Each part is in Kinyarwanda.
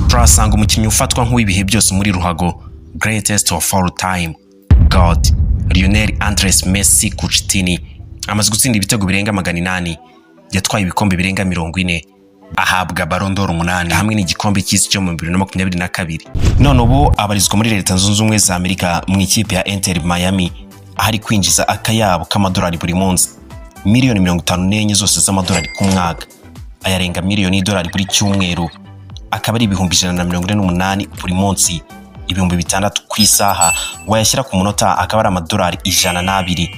turasanga umukinnyi ufatwa nk'uw'ibihe byose muri ruhago, greatest of all time, God, Lionel Andres Messi Coutinho, amaze gutsinda ibitego birenga 800, yatwaye ibikombe birenga 40, ahabwa Ballon d'Or 8 hamwe n'igikombe cy'isi cyo mu 2022. None ubu abarizwa muri Leta Zunze Ubumwe za Amerika mu ikipe ya Inter Miami, ahari kwinjiza akayabo k'amadolari buri munsi, miliyoni 54 zose z'amadolari ku mwaka, ayarenga miliyoni y'idolari buri cyumweru, akaba ari ibihumbi 148 buri munsi, ibihumbi 6 ku isaha, wayashyira ku munota akaba ari amadolari 102.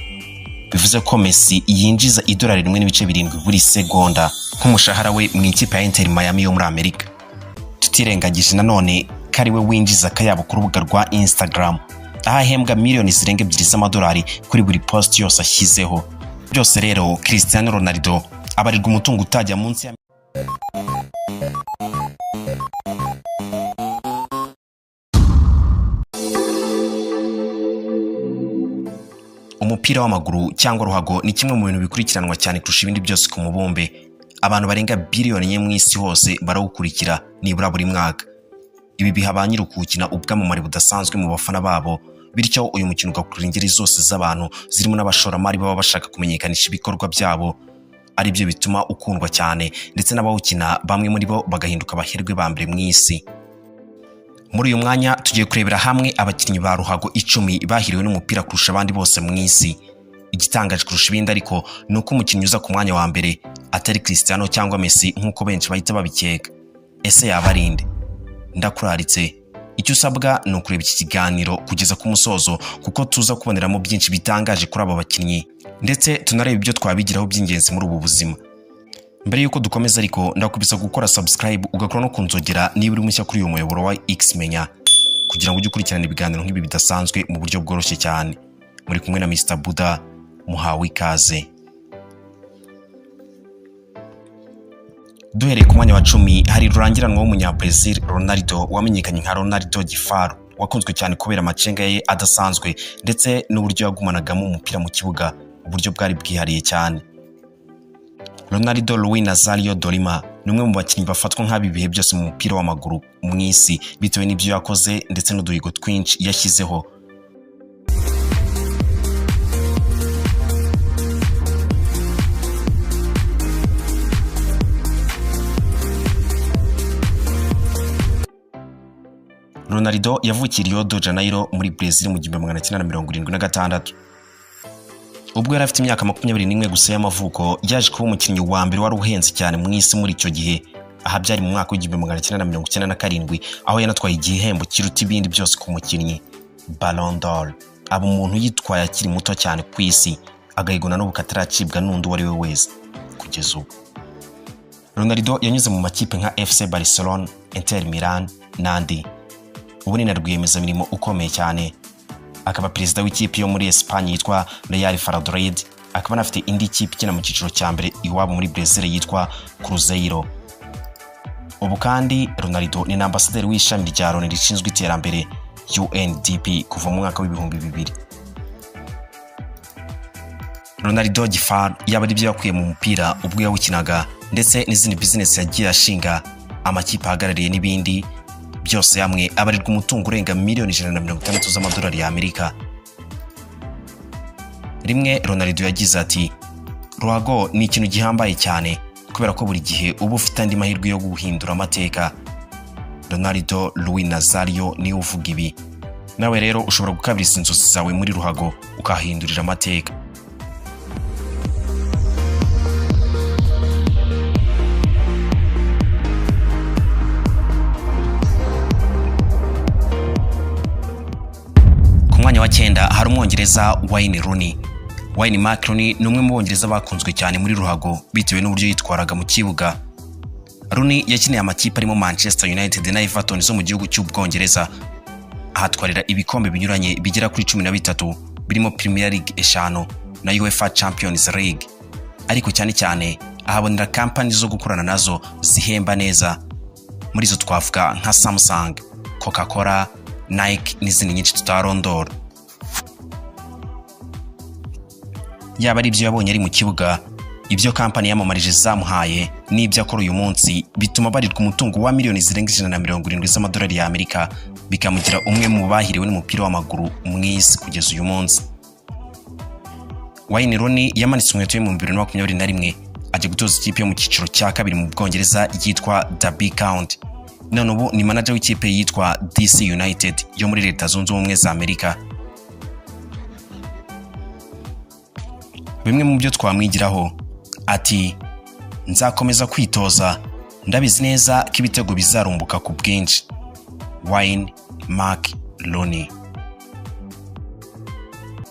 Bivuze ko Messi yinjiza idolari 1.7 buri segonda nk'umushahara we mu ikipe ya Inter Miami yo muri Amerika. Tutirengagije nanone kari we winjiza akayabo ku rubuga rwa Instagram, ahahembwa miliyoni zirenga 2 z'amadolari kuri buri post yose ashyizeho. Byose rero Cristiano Ronaldo abarirwa umutungo utajya munsi ya umupira w'amaguru cyangwa ruhago ni kimwe mu bintu bikurikiranwa cyane kurusha ibindi byose ku mubumbe. Abantu barenga biliyoni mu isi hose barawukurikira nibura buri mwaka. Ibi biha ba nyirukukina ubwamamare budasanzwe mu bafana babo, bityo uyu mukino ugakurura ingeri zose z'abantu zirimo n'abashoramari baba bashaka kumenyekanisha ibikorwa byabo, ari byo bituma ukundwa cyane, ndetse n'abawukina bamwe muri bo bagahinduka abaherwe ba mbere mu isi. Muri uyu mwanya tugiye kurebera hamwe abakinnyi ba ruhago 10 bahiriwe n'umupira kurusha abandi bose mu isi. Igitangaje kurusha ibindi ariko ni uko umukinnyi uza ku mwanya wa mbere atari Cristiano cyangwa Messi nk'uko benshi bahita babikeka. Ese yabarinde? Ndakuraritse, icyo usabwa ni ukureba iki kiganiro kugeza ku musozo, kuko tuza kuboneramo byinshi bitangaje kuri aba bakinnyi, ndetse tunareba ibyo twabigiraho by'ingenzi muri ubu buzima. Mbere yuko dukomeza ariko ndakubisa gukora subscribe, ugakora no kunzogera niba uri mushya kuri uyu muyoboro wa X Menya, kugira ngo ujye ukurikirana ibiganiro nk'ibi bidasanzwe mu buryo bworoshye cyane. Muri kumwe na Mr Buda, muhawe ikaze. Duhereye ku mwanya wa 10 hari rurangiranwa w'umunya-Brazil Ronaldo, wamenyekanye nka Ronaldo Gifaro, wakunzwe cyane kubera amacenga ye adasanzwe ndetse n'uburyo yagumanagamo umupira mu kibuga, uburyo bwari bwihariye cyane. Ronaldo Luis Nazario de Lima ni umwe mu bakinnyi bafatwa nk'abibihe byose mu mupira w'amaguru mu isi, bitewe n'ibyo yakoze ndetse n'uduhigo twinshi yashyizeho. Ronaldo yavukiye Rio de Janeiro muri Brazil mu 1976. Ubwo yari afite imyaka 21 gusa y'amavuko, yaje kuba umukinnyi wa mbere wari uhenze cyane mu isi muri icyo gihe, aha byari mu mwaka w'1997, aho yanatwaye igihembo kiruta ibindi byose ku mukinnyi, Ballon d'Or. Aba umuntu yitwaye akiri muto cyane ku isi, agahigona n'ubu kataracibwa n'undi wari we wese kugeza ubu. Ronaldo yanyuze mu makipe nka FC Barcelona, Inter Milan n'andi. Ubu ni na rwiyemezamirimo ukomeye cyane, akaba perezida w'ikipe yo muri Espagne yitwa Real Valladolid, akaba anafite indi kipe ikina mu cyiciro cya mbere iwabo muri Brazil yitwa Cruzeiro. Ubu kandi Ronaldo ni ambasaderi w'ishami rya Loni rishinzwe iterambere UNDP kuva mu mwaka w'2000. Ronaldo Gifaro yaba ari byo yakuye mu mupira ubwo yawukinaga, ndetse n'izindi business yagiye ashinga, amakipe ahagarariye n'ibindi, byose hamwe abarirwa umutungo urenga miliyoni 160 z'amadolari ya Amerika. Rimwe Ronaldo yagize ati, ruhago ni ikintu gihambaye cyane kubera ko buri gihe uba ufite andi mahirwe yo guhindura amateka. Ronaldo Luis Nazario ni uvuga ibi. Nawe rero ushobora gukabiriza inzozi zawe muri ruhago ukahindurira amateka. Mwanya wa 9 hari umwongereza Wayne Rooney. Wayne Mark Rooney ni umwe mu bongereza bakunzwe cyane muri ruhago bitewe n'uburyo yitwaraga mu kibuga. Rooney yakiniye amakipe arimo Manchester United na Everton zo mu gihugu cy'Ubwongereza, ahatwarira ibikombe binyuranye bigera kuri 13, birimo Premier League 5 na UEFA Champions League. Ariko cyane cyane ahabonera kampani zo gukorana nazo zihemba neza. Muri zo twavuga nka Samsung, Coca-Cola, Nike n'izindi nyinshi tutarondora. Yaba ari ibyo yabonye ari mu kibuga, ibyo kampani yamamarije zamuhaye n'ibyo akora uyu munsi bituma barirwa umutungo wa miliyoni zirenga 170 z'amadolari ya Amerika, bikamugira umwe mu bahiriwe n'umupira w'amaguru mu isi kugeza uyu munsi. Wayne Rooney yamanitse inkweto ye mu 2021 ajya gutoza ikipe yo mu cyiciro cya kabiri mu Bwongereza yitwa Derby County. None ubu ni manager w'ikipe yitwa DC United yo muri Leta Zunze Ubumwe za Amerika. Bimwe mu byo twamwigiraho ati, nzakomeza kwitoza, ndabizi neza ko ibitego bizarumbuka ku bwinshi. Wayne Mark Rooney.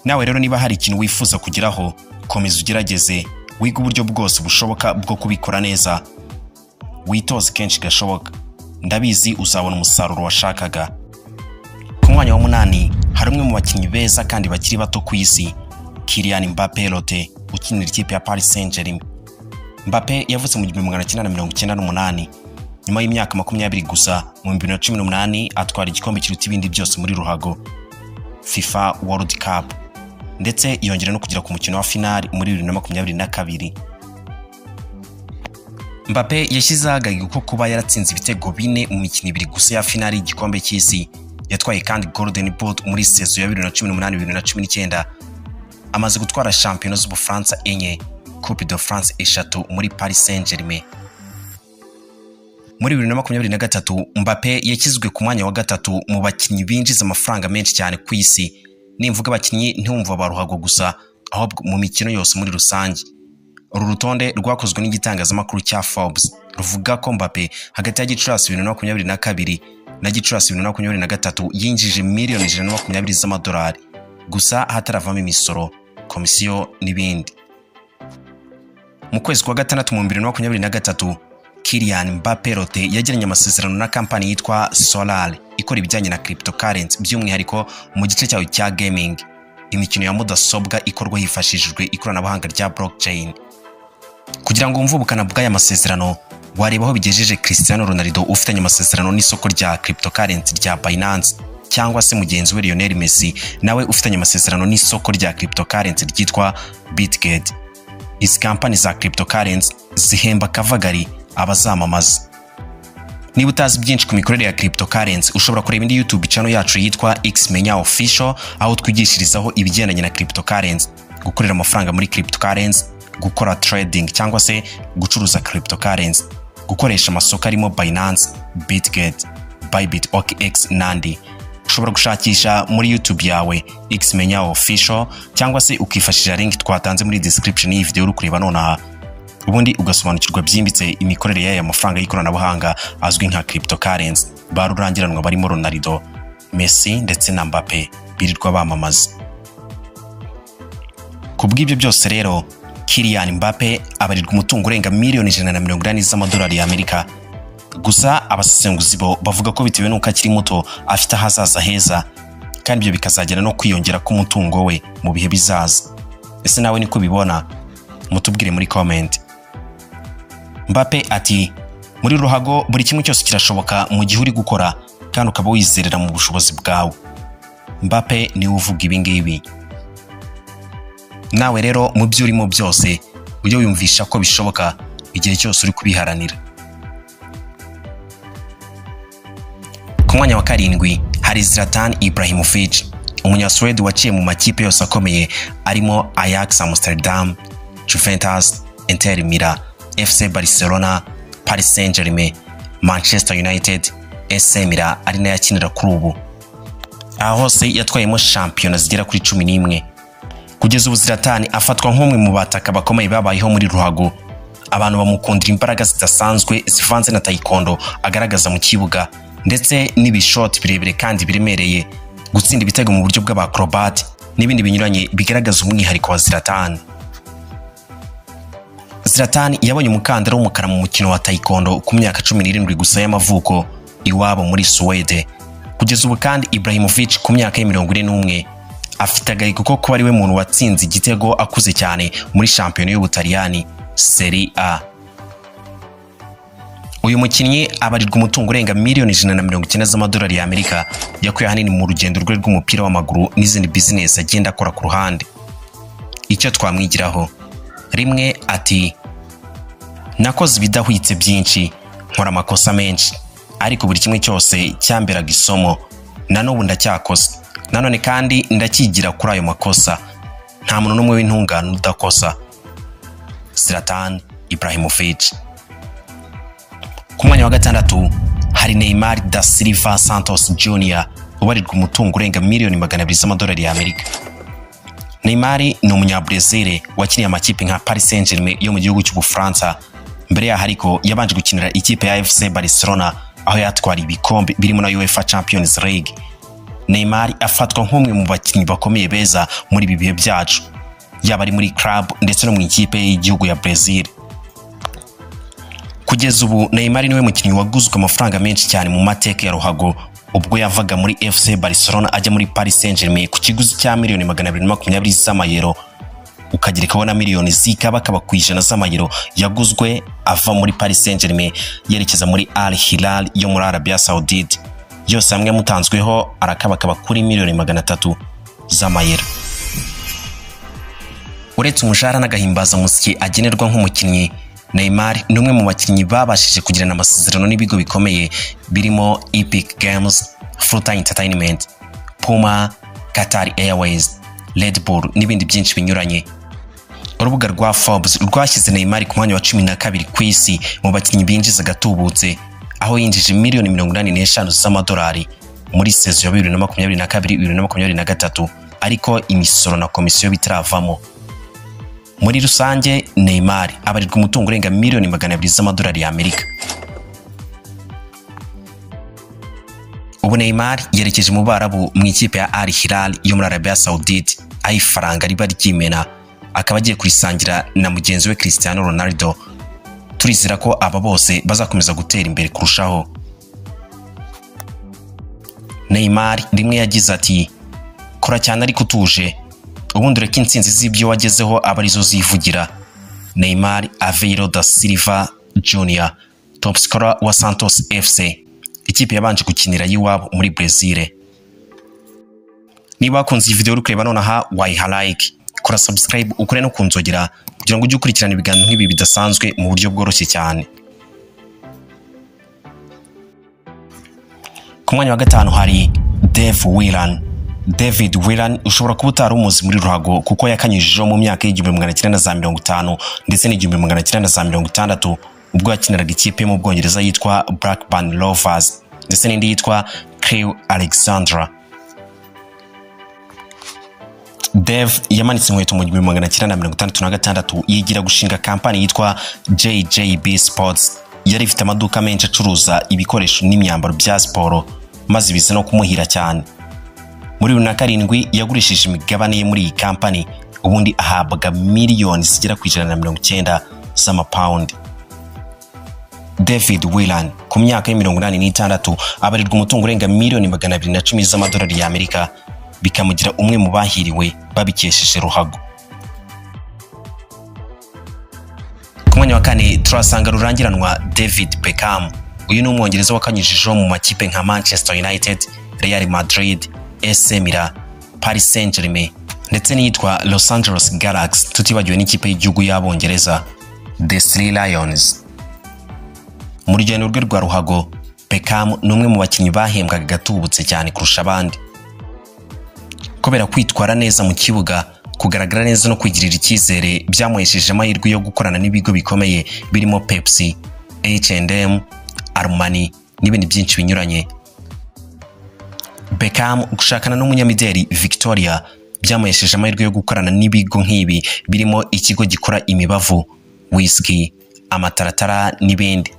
Nawe rero niba hari ikintu wifuza kugeraho, komeza ugerageze, wiga uburyo bwose bushoboka bwo kubikora neza, witoze kenshi gashoboka, ndabizi uzabona umusaruro washakaga. Ku mwanya wa 8 hari umwe mu bakinnyi beza kandi bakiri bato ku isi, Kylian Mbappé Lotte, ukinira ikipe ya Paris Saint-Germain. Mbappé yavutse mu 1998, nyuma y'imyaka 20 gusa mu 2018 atwara igikombe kiruta ibindi byose muri ruhago, FIFA World Cup, ndetse yongera no kugera ku mukino wa finali muri 2022. Mbappé yashyize ahagaga ko kuba yaratsinze ibitego 4 mu mikino 2 gusa ya finali y'igikombe cy'isi. Yatwaye kandi Golden Boot muri sezo ya 2018-2019. Amaze gutwara shampiyona z'Ubufaransa 4, Coupe de France 3 muri Paris Saint-Germain. Muri 2023 Mbappé yakizwe ku mwanya wa 3 mu bakinnyi binjiza amafaranga menshi cyane ku isi. Nimvuga abakinnyi ntumva baruhago gusa, ahubwo mu mikino yose muri rusange. Uru rutonde rwakozwe n'igitangazamakuru cya Forbes ruvuga ko Mbappé hagati ya Gicurasi 2022 na Gicurasi 2023 yinjije miliyoni 120 z'amadolari gusa hataravamo imisoro, komisiyo n'ibindi. Mu kwezi kwa gatandatu mu 2023 Kylian Mbappé Lotte yagiranye amasezerano na kampani yitwa Solar ikora ibijyanye na cryptocurrency, by'umwihariko mu gice cyayo cya gaming, imikino ya mudasobwa ikorwa hifashishijwe ikoranabuhanga rya blockchain. Kugira ngo wumve ubukana bw'aya masezerano, wareba aho bigejeje Cristiano Ronaldo ufitanye amasezerano n'isoko rya cryptocurrency rya Binance, cyangwa se mugenzi we Lionel Messi nawe ufitanye amasezerano n'isoko rya cryptocurrency ryitwa Bitget. Izi kampani za cryptocurrency zihemba kavagari abazamamaza. Niba utazi byinshi ku mikorere ya cryptocurrency, ushobora kureba indi YouTube channel yacu yitwa Xmenya Official, aho twigishirizaho ibigendanye na cryptocurrency, gukorera amafaranga muri cryptocurrency, gukora trading cyangwa se gucuruza cryptocurrency, gukoresha amasoko arimo Binance, Bitget, Bybit, OKX n'andi. Ushobora gushakisha muri YouTube yawe Xmenya Official cyangwa se ukifashisha link twatanze muri description y'iyi video uri kureba nonaha, ubundi ugasobanukirwa byimbitse imikorere y'aya mafaranga y'ikoranabuhanga azwi nka cryptocurrency. Barurangiranwa barimo Ronaldo, Messi ndetse na Mbappé birirwa bamamaza. Kubw'ibyo byose rero, Kylian Mbappé abarirwa umutungo urenga miliyoni 180 z'amadolari ya Amerika. Gusa abasesenguzi bo bavuga ko bitewe n'uko akiri muto afite ahazaza heza, kandi ibyo bikazagera no kwiyongera ku mutungo we mu bihe bizaza. Ese nawe niko bibona? Mutubwire muri comment. Mbappé ati, muri ruhago buri kimwe cyose kirashoboka mu gihe uri gukora kandi ukaba wizerera mu bushobozi bwawe. Mbappé ni uvuga ibi ngibi. Nawe rero mu byo urimo byose ujye wiyumvisha ko bishoboka igihe cyose uri kubiharanira. Ku mwanya wa 7 hari Zlatan Ibrahimovic, umunyaswede waciye mu makipe yose akomeye arimo Ajax Amsterdam, Juventus, Inter Milan, FC Barcelona, Paris Saint-Germain, Manchester United, AC Milan ari nayo akinira kuri ubu. Aha hose yatwayemo shampiyona zigera kuri 11. Kugeza ubu Zlatan afatwa nk'umwe mu bataka bakomeye babayeho muri ruhago. Abantu bamukundira imbaraga zidasanzwe zivanze na taekwondo agaragaza mu kibuga, ndetse n'ibishot birebire kandi biremereye, gutsinda ibitego mu buryo bw'abacrobat n'ibindi binyuranye bigaragaza umwihariko wa Zlatan. Zlatan yabonye umukandara w'umukara mu mukino wa taekwondo ku myaka 17 gusa y'amavuko iwabo muri Swede. Kugeza ubu kandi Ibrahimovic ku myaka ya 41 afite agahigo ko kuba ari we muntu watsinze igitego akuze cyane muri shampiyona y'Ubutaliyani Serie A. Uyu mukinnyi abarirwa umutungo urenga miliyoni 190 z'amadolari ya Amerika, yakuye ahanini mu rugendo rwe rw'umupira w'amaguru n'izindi business agenda akora ku ruhande. Icyo twamwigiraho, rimwe ati nakoze ibidahwitse byinshi, nkora amakosa menshi, ariko buri kimwe cyose cyamberaga isomo, na n'ubu ndacyakoze, nanone kandi ndakigira kuri ayo makosa, nta muntu n'umwe w'intungane udakosa. Zlatan Ibrahimovic. Ku mwanya wa gatandatu hari Neymar da Silva Santos Jr. ubarirwa umutungo urenga miliyoni 200 z'amadolari y'Amerika. Neymar ni umunyabrazil wakiniye amakipe nka Paris Saint-Germain yo mu gihugu cy'Ubufaransa. Mbere ya hariko yabanje gukinira ikipe ya FC Barcelona aho yatwara ibikombe birimo na UEFA Champions League. Neymar afatwa nk'umwe mu bakinnyi bakomeye beza muri ibi bihe byacu, yaba ari muri club ndetse no mu ikipe y'igihugu ya Brazil. Kugeza ubu Neymar niwe mukinnyi waguzwe amafaranga menshi cyane mu mateka ya ruhago, ubwo yavaga muri FC Barcelona ajya muri Paris Saint-Germain ku kiguzi cya miliyoni 220 z'amayero, ukagirikaho na miliyoni zikabakaba ku ijana z'amayero yaguzwe ava muri Paris Saint-Germain yerekeza muri Al Hilal yo muri Arabia Saudite. Yose hamwe mutanzweho arakabakaba kuri miliyoni 300 z'amayero. Uretse umushahara n'agahimbaza musiki agenerwa nk'umukinnyi, Neymar ni umwe mu bakinnyi babashije kugirana amasezerano n'ibigo bikomeye birimo Epic Games, Fruta Entertainment, Puma, Qatar Airways, Red Bull n'ibindi byinshi binyuranye. Urubuga rwa Forbes rwashyize Neymar ku mwanya wa 12 ku isi mu bakinnyi binjiza gatubutse, aho yinjije miliyoni 85 z'amadolari muri sezo ya 2022-2023, ariko imisoro na komisiyo bitaravamo. Muri rusange Neymar abarirwa umutungo urenga miliyoni 200 z'amadolari y'Amerika. Ubu Neymar yerekeje mu Barabu mu ikipe ya Al Hilal yo muri Arabia Saudite, aho ifaranga riba ryimena, akaba agiye kurisangira na mugenzi we Cristiano Ronaldo. Turizera ko aba bose bazakomeza gutera imbere kurushaho. Neymar rimwe yagize ati, kora cyane ariko utuje, ubundi reka insinzi z'ibyo wagezeho aba arizo zivugira. Neymar Aveiro da Silva Jr., top scorer wa Santos FC, ikipe yabanje gukinira yiwabo muri Brazil. Niba wakunze iyi video uri kureba nonaha wayiha like, kora subscribe ukore no kunzogera kugira ngo ujye ukurikirana ibiganiro nk'ibi bidasanzwe mu buryo bworoshye cyane. Ku mwanya wa gatanu hari David Willan ushobora kuba utari umuzi muri ruhago kuko yakanyujijeho mu myaka y'1950 ndetse n'1960 ubwo yakiniraga ikipe mu Bwongereza yitwa Blackburn Rovers ndetse n'indi yitwa Crewe Alexandra. Dave yamanitse inkweto mu 1966 yigira gushinga kampani yitwa JJB Sports, yari ifite amaduka menshi acuruza ibikoresho n'imyambaro bya siporo, maze bize no kumuhira cyane. Muri 2007 yagurishije imigabane ye muri iyi kampani, ubundi ahabwa miliyoni zigera ku 190 z'amapaundi. David Willan ku myaka ya 86 abarirwa umutungo urenga miliyoni 210 z'amadolari y'Amerika, bikamugira umwe mu bahiriwe babikesheje ruhago. Ku mwanya wa kane turasanga rurangiranwa David Beckham. Uyu ni umwongereza wakanyujijeho mu makipe nka Manchester United, Real Madrid, AC Milan, Paris Saint-Germain ndetse n'iyitwa Los Angeles Galaxy, tutibagiwe n'ikipe y'igihugu y'Abongereza The Three Lions. Muri rugendo rwe rwa ruhago, Beckham ni umwe mu bakinnyi bahembwaga gatubutse cyane kurusha abandi. Kubera kwitwara neza mu kibuga, kugaragara neza no kwigirira icyizere, byamuhesheje amahirwe yo gukorana n'ibigo bikomeye birimo Pepsi, H&M, Armani n'ibindi byinshi binyuranye. Beckham gushakana n'umunyamideli Victoria byamuhesheje amahirwe yo gukorana n'ibigo nk'ibi birimo ikigo gikora imibavu, whisky, amataratara n'ibindi.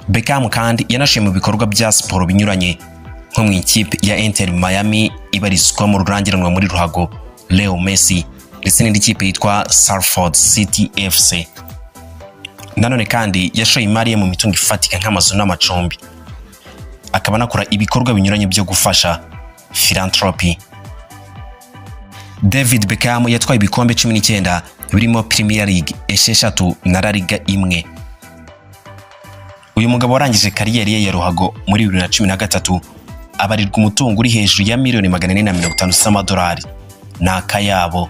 Beckham kandi yanashiye mu bikorwa bya siporo binyuranye nko mu ikipe ya Inter Miami ibarizwa mu rurangiranwa muri ruhago Leo Messi ndetse n'indi kipe yitwa Salford City FC. Nanone kandi yashoye imari ye mu mitungo ifatika nk'amazu n'amacumbi, akaba anakora ibikorwa binyuranye byo gufasha philanthropy. David Beckham yatwaye ibikombe 19 birimo Premier League 6 na La Liga 1. Uyu mugabo warangije kariyeri ye ya ruhago muri 2013 abarirwa umutungo uri hejuru ya miliyoni 450 z'amadolari n'akayabo.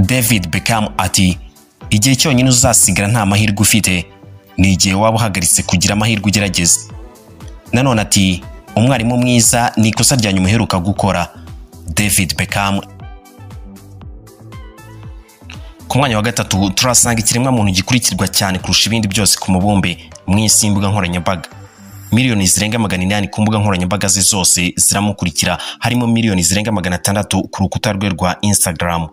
David Beckham ati igihe cyonyine uzasigara nta mahirwe ufite ni igihe waba uhagaritse kugira amahirwe ugerageza. Nanone ati umwarimu mwiza ni ikosa rya nyuma uheruka gukora. David Beckham. Ku mwanya wa gatatu turasanga ikiremwa muntu gikurikirwa cyane kurusha ibindi byose ku mubumbe mu isi y'imbuga nkoranyambaga. Miliyoni zirenga 800 ku mbuga nkoranyambaga ze zose ziramukurikira, harimo miliyoni zirenga 600 ku rukuta rwe rwa Instagram.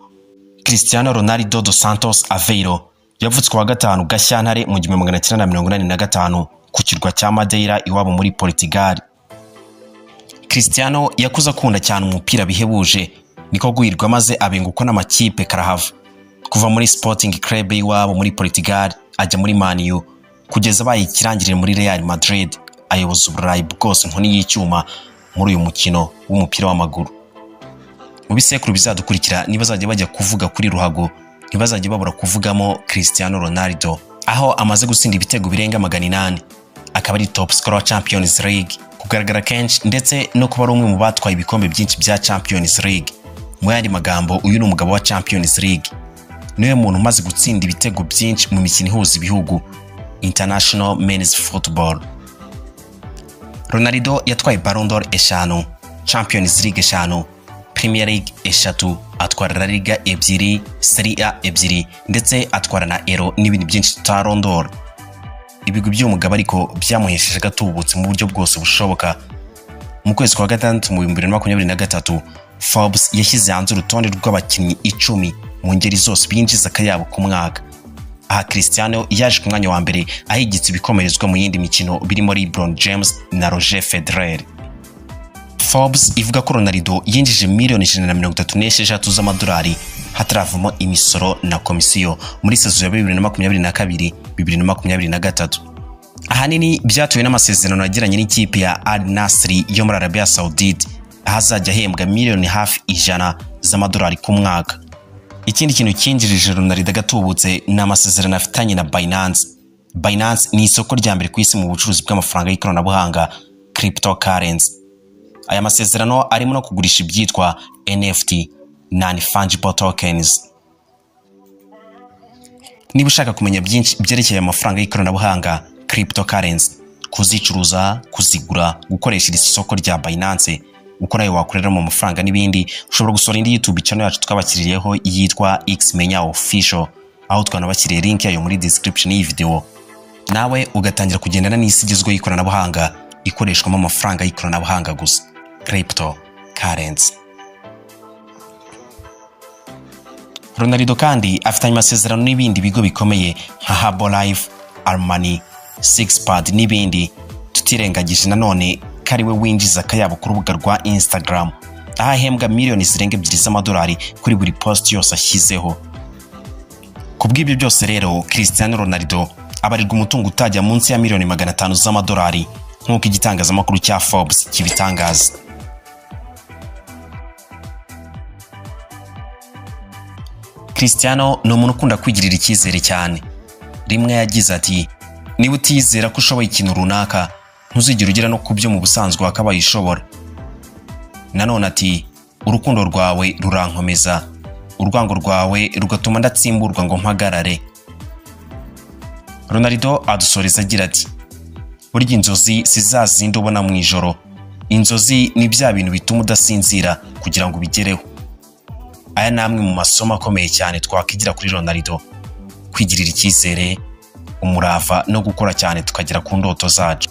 Cristiano Ronaldo dos Santos Aveiro yavutswe wa gatanu Gashyantare mu 1985 ku kirwa cya Madeira iwabo muri Portugal. Cristiano yakuze akunda cyane umupira bihebuje, niko guhirwa maze abenguko n'amakipe karahava. Kuva muri Sporting Club iwabo muri Portugal ajya muri Man U kugeza bayikirangirire muri Real Madrid, ayoboza uburayi bwose nkoni y'icyuma muri uyu mukino w'umupira w'amaguru. Mu bisekuru bizadukurikira nibazajya bajya kuvuga kuri ruhago, ntibazajya babura kuvugamo Cristiano Ronaldo, aho amaze gutsinda ibitego birenga 800, akaba ari top scorer wa Champions League, kugaragara kenshi ndetse no kuba ari umwe mu batwaye ibikombe byinshi bya Champions League. Mu yandi magambo, uyu ni umugabo wa Champions League, niwe muntu umaze gutsinda ibitego byinshi mu mikino ihuza ibihugu, International Men's Football. Ronaldo yatwaye Ballon d'Or 5, Champions League 5, Premier League 3, atwara La Liga 2, Serie A 2 ndetse atwara na Euro n'ibindi byinshi tutarondora. Ibigwi by'umugabo ariko byamuhesheje gatubutse mu buryo bwose bushoboka. Mu kwezi kwa gatandatu mu 2023 Forbes yashyize hanze urutonde rw'abakinnyi 10 mu ngeri zose binjiza akayabo ku mwaka. Aha Cristiano yaje ku mwanya wa mbere ahigitse ibikomerezwa mu yindi mikino birimo LeBron James na Roger Federer. Forbes ivuga ko Ronaldo yinjije miliyoni 136 z'amadolari hataravamo imisoro na komisiyo muri sezo ya 2022-2023. Ahanini byatuwe n'amasezerano yagiranye n'ikipe ya Al Nassr yo muri Arabia Saudite, ahazajya ahembwa miliyoni hafi 100 z'amadolari ku mwaka. Ikindi kintu cyinjirije Ronaldo gatubutse ni amasezerano afitanye na Binance. Binance ni isoko rya mbere ku isi mu bucuruzi bw'amafaranga y'ikoranabuhanga, cryptocurrency. Aya masezerano arimo no kugurisha ibyitwa NFT, non-fungible tokens. Niba ushaka kumenya byinshi byerekeye amafaranga y'ikoranabuhanga, cryptocurrency, kuzicuruza, kuzigura, gukoresha iri soko rya Binance, ukora ayo wakorera mu mafaranga n'ibindi, ushobora gusura indi YouTube channel yacu twabakiririyeho yitwa Xmenya Official, aho twanabakiriye link yayo muri description y'iyi video, nawe ugatangira kugendana n'isi igezweho y'ikoranabuhanga ikoreshwamo amafaranga y'ikoranabuhanga gusa, cryptocurrency. Ronaldo kandi afitanye amasezerano n'ibindi bigo bikomeye nka Herbalife, Armani, Sixpad n'ibindi, tutirengagije nanone kariwe winjiza akayabo ku rubuga rwa Instagram, ahahembwa miliyoni zirenga 2 z'amadolari kuri buri post yose ashyizeho. Kubw'ibyo byose rero Cristiano Ronaldo abarirwa umutungo utajya munsi ya miliyoni 500 z'amadolari nk'uko igitangazamakuru cya Forbes kibitangaza. Cristiano ni umuntu ukunda kwigirira icyizere cyane. Rimwe yagize ati niba utizera ko ushoboye ikintu runaka ntuzigera ugera no kubyo mu busanzwe wakabaye ishobora. Nanone ati urukundo rwawe rurankomeza, urwango rwawe rugatuma ndatsimburwa ngo mpagarare. Ronaldo adusoreza agira ati burya inzozi sizazindi ubona mu ijoro, inzozi ni bya bintu bituma udasinzira kugira ngo bigereho. Aya namwe mu masomo akomeye cyane twakigira kuri Ronaldo, kwigirira icyizere, umurava no gukora cyane tukagera ku ndoto zacu.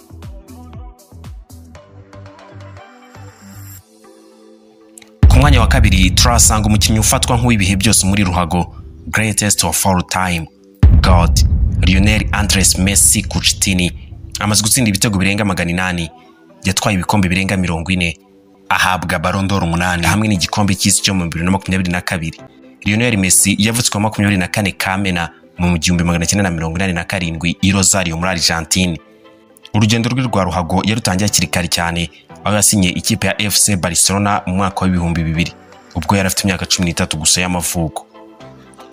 Ku mwanya wa kabiri turasanga umukinnyi ufatwa nk'uw'ibihe byose muri ruhago, greatest of all time, God, Lionel Andres Messi Coutinho. Amaze gutsinda ibitego birenga 800, yatwaye ibikombe birenga 40, ahabwa Ballon d'Or 8 hamwe n'igikombe cy'isi cyo mu 2022. Lionel Messi yavutswe mu 24 Kamena mu 1987 i Rosario muri Argentine. Urugendo rwe rwa ruhago yarutangiye akiri kare cyane, aho yasinye ikipe ya FC Barcelona mu mwaka wa 2000 ubwo yari afite imyaka 13 gusa y'amavuko.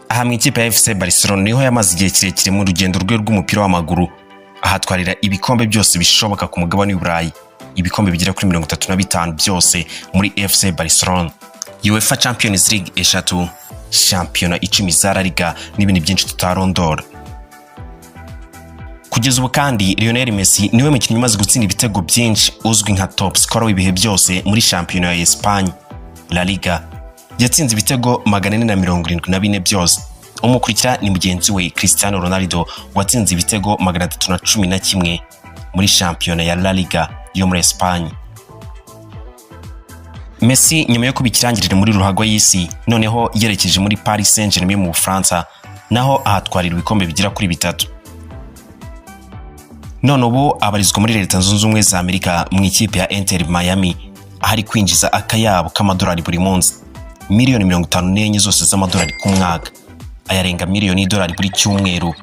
Aha mu ikipe ya FC Barcelona niho yamaze igihe kirekire mu rugendo rwe rw'umupira w'amaguru, ahatwarira ibikombe byose bishoboka ku mugabane w'Uburayi, ibikombe bigera kuri 35 byose muri FC Barcelona. UEFA Champions League eshatu, shampiyona 10 za La Liga n'ibindi byinshi tutarondora. Kugeza ubu kandi Lionel Messi niwe mukinnyi umaze gutsinda ibitego byinshi uzwi nka top scorer w'ibihe byose muri shampiyona ya Espagne La Liga. Yatsinze ibitego 474 byose. Umukurikira ni mugenzi we Cristiano Ronaldo watsinze ibitego 311 muri shampiyona ya La Liga yo muri Espagne. Messi nyuma yo kubikirangirira muri ruhago y'isi noneho yerekeje muri Paris Saint-Germain mu Bufaransa, naho ahatwarira ibikombe bigira kuri 3. None ubu abarizwa muri Leta Zunze Ubumwe za Amerika mu ikipe ya Inter Miami, ahari kwinjiza akayabo k'amadolari buri munsi, miliyoni 54 zose z'amadolari ku mwaka, ayarenga miliyoni $1 buri cyumweru,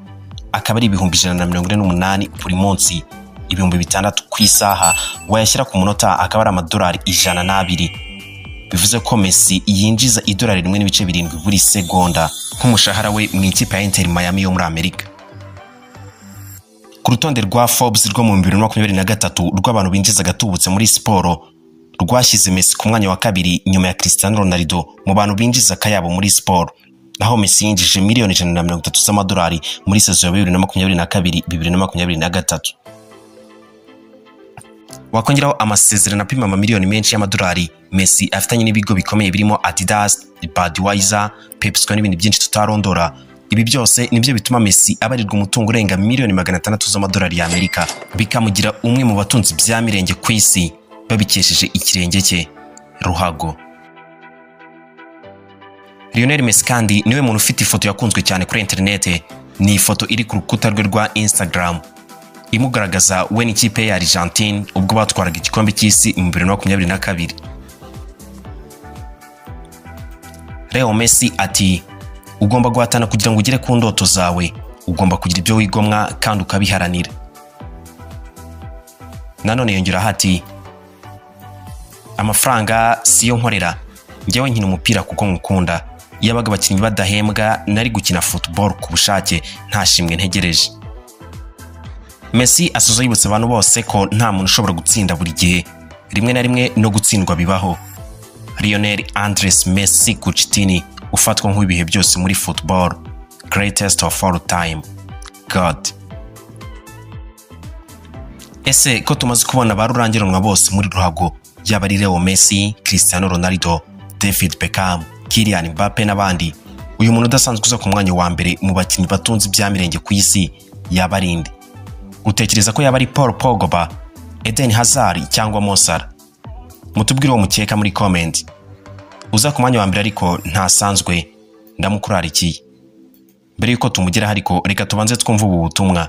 akaba ari ibihumbi 148 buri munsi, ibihumbi 6 ku isaha, wayashyira ku munota akaba ari amadolari 102. Bivuze ko Messi yinjiza $1.7 buri segonda nk'umushahara we mu ikipe ya Inter Miami yo muri Amerika. Ku rutonde rwa Forbes rwo mu 2023 rw'abantu binjiza gatubutse muri siporo, rwashyize Messi ku mwanya wa kabiri nyuma ya Cristiano Ronaldo mu bantu binjiza akayabo muri siporo, naho Messi yinjije miliyoni 130 z'amadolari muri sezo ya 2022-2023. Wakongeraho amasezerano apima amamiliyoni menshi y'amadolari Messi afitanye n'ibigo bikomeye birimo Adidas, Budweiser, Pepsi n'ibindi byinshi tutarondora. Ibi byose nibyo bituma Messi abarirwa umutungo urenga miliyoni 600 z'amadolari ya Amerika, bikamugira umwe mu batunzi bya mirenge ku isi babikesheje ikirenge cye ruhago. Lionel Messi kandi niwe muntu ufite ifoto yakunzwe cyane kuri internet. Ni ifoto iri ku rukuta rwe rwa Instagram imugaragaza we n'ikipe ya Argentine ubwo batwaraga igikombe cy'isi mu 2022. Leo Messi ati, ugomba guhatana kugira ngo ugere ku ndoto zawe, ugomba kugira ibyo wigomwa kandi ukabiharanira. Nanone yongera hati, amafaranga siyo nkorera, njyewe nkina umupira kuko nkukunda. Yabaga abakinnyi badahembwa nari gukina football ku bushake nta shimwe ntegereje. Messi asoza yibutsa abantu bose ko nta muntu ushobora gutsinda buri gihe, rimwe na rimwe no gutsindwa bibaho. Lionel Andres Messi Coutinho ufatwa nk'ibihe byose muri football, greatest of all time, God. Ese ko tumaze kubona barurangiranwa bose muri ruhago, yaba ari Leo Messi, Cristiano Ronaldo, David Beckham, Kylian Mbappe n'abandi, uyu muntu udasanzwe uza ku mwanya wa mbere mu bakinnyi batunze ibyamirenge ku isi yaba ari nde? Utekereza ko yaba ari Paul Pogba, Eden Hazard cyangwa Mo Salah? Mutubwire uwo mukeka muri comment. Uza ku mwanya wa mbere ariko ntasanzwe ndamukurarikiye. Mbere yuko tumugera hariko reka tubanze twumva ubu butumwa.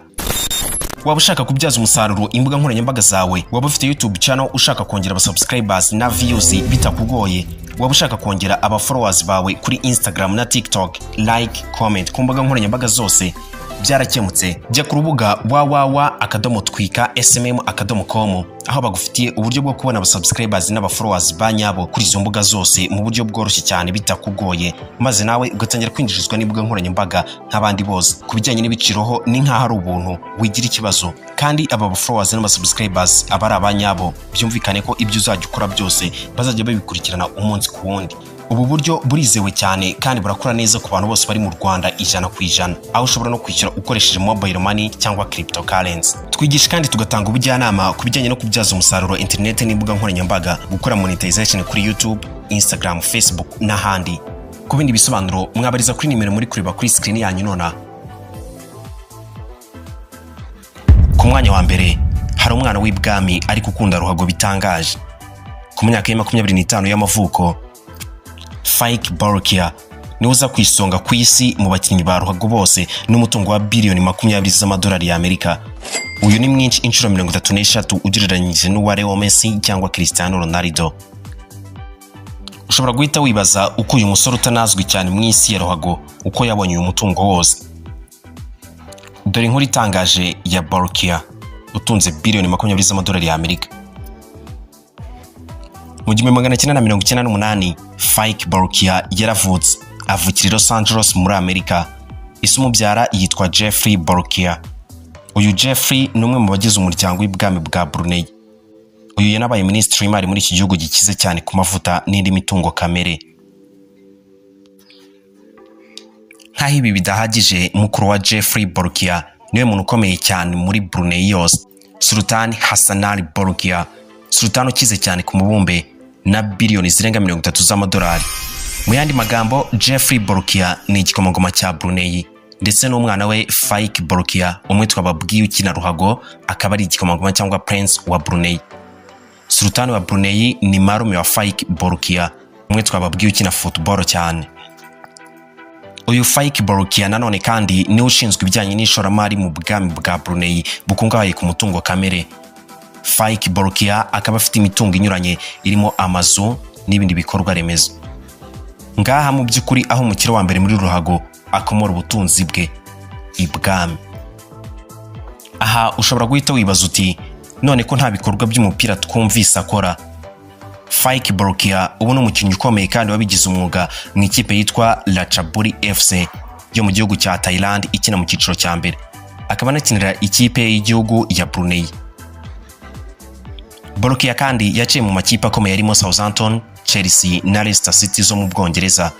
Waba ushaka kubyaza umusaruro imbuga nkoranyambaga zawe, waba ufite YouTube channel ushaka kongera aba subscribers na views bitakugoye, waba ushaka kongera aba followers bawe kuri Instagram na TikTok, like, comment ku mbuga nkoranyambaga zose, byarakemutse. Jya ku rubuga www.twika.smm.com aho bagufitiye uburyo bwo kubona aba subscribers n'aba followers banyabo kuri izo mbuga zose mu buryo bworoshye cyane bitakugoye, maze nawe ugatangira kwinjirizwa n'imbuga nkoranyambaga nk'abandi bose. Kubijyanye n'ibiciroho ni nkaho ari ubuntu, wigira ikibazo, kandi aba followers n'aba subscribers abari abanyabo, byumvikane ko ibyo uzajya ukora byose bazajya babikurikirana umunsi ku wundi. Ubu buryo burizewe cyane kandi burakora neza ku bantu bose bari mu Rwanda 100%, aho ushobora no kwishyura ukoresheje mobile money cyangwa cryptocurrency. Twigisha kandi tugatanga ubujyanama ku bijyanye no kubyaza umusaruro internet n'imbuga nkoranyambaga, gukora monetization kuri YouTube, Instagram, Facebook n'ahandi. Ku bindi bisobanuro mwabariza kuri nimero muri kureba kuri screen yanyu nona. Ku mwanya wa mbere hari umwana w'ibwami ariko ukunda ruhago bitangaje. Ku myaka ya 25 y'amavuko, Faik Barkia niwe uza kwisonga ku isi mu bakinnyi ba ruhago bose n'umutungo wa biliyoni 20 z'amadolari ya Amerika. Uyu ni mwinshi inshuro 33 ugereranyije n'uwa Leo Messi cyangwa Cristiano Ronaldo. Ushobora guhita wibaza uko uyu musore utanazwi cyane mu isi ya ruhago uko yabonye uyu mutungo wose. Dore inkuru itangaje ya Barkia utunze biliyoni 20 z'amadolari ya Amerika. Mu 1998 Faik Barkia yaravutse, avukira Los Angeles muri Amerika. Ise umubyara yitwa Jeffrey Barkia. Uyu Jeffrey ni umwe mu bagize umuryango w'ibwami bwa Brunei. Uyu yanabaye minisitiri w'imari muri iki gihugu gikize cyane ku mavuta n'indi mitungo kamere. Nk'aho ibi bidahagije, mukuru wa Jeffrey Bolkiah niwe muntu ukomeye cyane muri Brunei yose. Sultan Hassanal Bolkiah, sultan ukize cyane ku mubumbe na biliyoni zirenga 30 z'amadolari. Mu yandi magambo, Jeffrey Bolkiah ni igikomangoma cya Brunei ndetse n'umwana we Faik Bolkiah umwe twababwiye ukina ruhago akaba ari igikomangoma cyangwa prince wa Brunei. Sultan wa Brunei ni marume wa Faik Bolkiah umwe twababwiye ukina football cyane. Uyu Faik Bolkiah nanone kandi ni ushinzwe ibijyanye n'ishoramari mu bwami bwa Brunei bukungahaye ku mutungo kamere. Faik Bolkiah akaba afite imitungo inyuranye irimo amazu n'ibindi bikorwa remezo. Ngaha mu by'ukuri aho umukire wa mbere muri ruhago akomora ubutunzi bwe ibwami. Aha ushobora guhita wibaza uti none ko nta bikorwa by'umupira twumvise akora. Faik Bolkiah ubu ni umukinnyi ukomeye kandi wabigize umwuga mu ikipe yitwa Ratchaburi FC yo mu gihugu cya Thailand ikina mu cyiciro cya mbere. Akaba anakinira ikipe y'igihugu ya Brunei. Bolkiah kandi yaciye mu makipe akomeye arimo Southampton, Chelsea na Leicester City zo mu Bwongereza.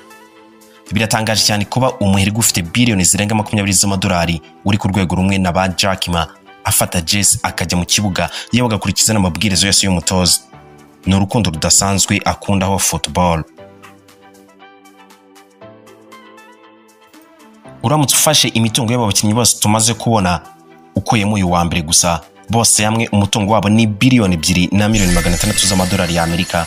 Biratangaje cyane kuba umuherwe ufite biliyoni zirenga 20 z'amadolari uri ku rwego rumwe na ba Jack Ma afata Jesse akajya mu kibuga yewe agakurikiza n'amabwiriza yose y'umutoza. Ni urukundo rudasanzwe akundaho football. Uramutse ufashe imitungo y'abakinnyi bose tumaze kubona ukuyemo uyu wa mbere gusa, bose hamwe umutungo wabo ni biliyoni 2 na miliyoni 600 z'amadolari y'Amerika.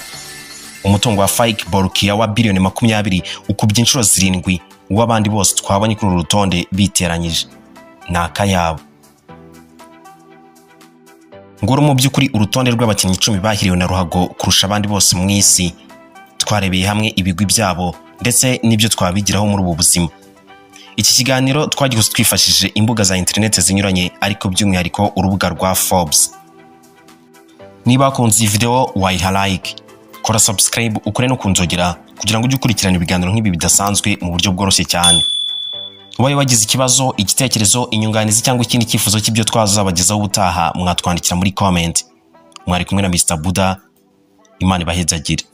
Umutungo wa Faik Bolkiah wa biliyoni 20 ukubye inshuro 7 w'abandi bose twabonye kuri uru rutonde biteranyije. Nakayabo. Ngoro mu by'ukuri urutonde rw'abakinnyi 10 bahiriwe na ruhago kurusha abandi bose mu isi. Twarebeye hamwe ibigwi byabo ndetse n'ibyo twabigiraho muri ubu buzima. Iki kiganiro twagikoze twifashishije imbuga za internet zinyuranye ariko by'umwihariko urubuga rwa Forbes. Niba wakunze iyi video wayiha like, kora subscribe ukore no kunzogera kugira ngo ujye ukurikirana ibiganiro nk'ibi bidasanzwe mu buryo bworoshye cyane. Ubaye wagize ikibazo, igitekerezo, inyunganizi cyangwa ikindi cyifuzo cy'ibyo twazabagezaho ubutaha mwatwandikira muri comment. Mwari kumwe na Mr Buddha. Imana ibahezagire.